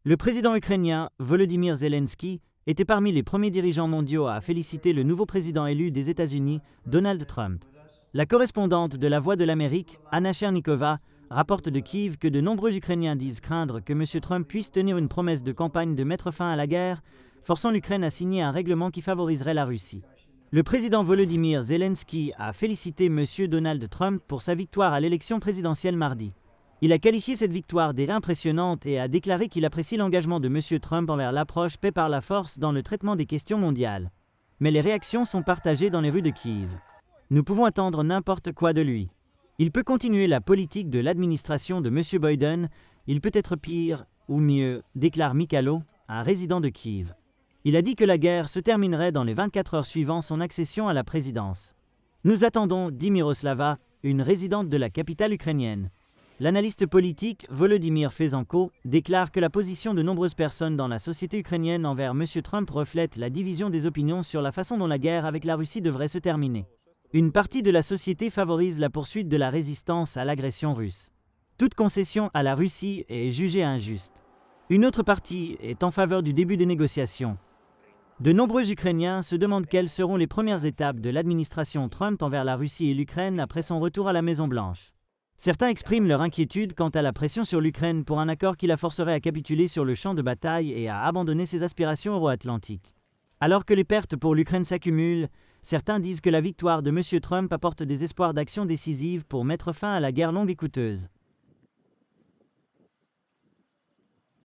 Le président ukrainien Volodymyr Zelensky était parmi les premiers dirigeants mondiaux à féliciter le nouveau président élu des États-Unis, Donald Trump. La correspondante de La Voix de l'Amérique, Anna Chernikova, rapporte de Kiev que de nombreux Ukrainiens disent craindre que M. Trump puisse tenir une promesse de campagne de mettre fin à la guerre, forçant l'Ukraine à signer un règlement qui favoriserait la Russie. Le président Volodymyr Zelensky a félicité M. Donald Trump pour sa victoire à l'élection présidentielle mardi. Il a qualifié cette victoire d'impressionnante et a déclaré qu'il apprécie l'engagement de M. Trump envers l'approche paix par la force dans le traitement des questions mondiales. Mais les réactions sont partagées dans les rues de Kiev. Nous pouvons attendre n'importe quoi de lui. Il peut continuer la politique de l'administration de M. Biden, il peut être pire ou mieux, déclare Mikhailo, un résident de Kiev. Il a dit que la guerre se terminerait dans les 24 heures suivant son accession à la présidence. Nous attendons, dit Miroslava, une résidente de la capitale ukrainienne. L'analyste politique Volodymyr Fezenko déclare que la position de nombreuses personnes dans la société ukrainienne envers M. Trump reflète la division des opinions sur la façon dont la guerre avec la Russie devrait se terminer. Une partie de la société favorise la poursuite de la résistance à l'agression russe. Toute concession à la Russie est jugée injuste. Une autre partie est en faveur du début des négociations. De nombreux Ukrainiens se demandent quelles seront les premières étapes de l'administration Trump envers la Russie et l'Ukraine après son retour à la Maison-Blanche. Certains expriment leur inquiétude quant à la pression sur l'Ukraine pour un accord qui la forcerait à capituler sur le champ de bataille et à abandonner ses aspirations euro-atlantiques. Alors que les pertes pour l'Ukraine s'accumulent, certains disent que la victoire de M. Trump apporte des espoirs d'action décisive pour mettre fin à la guerre longue et coûteuse.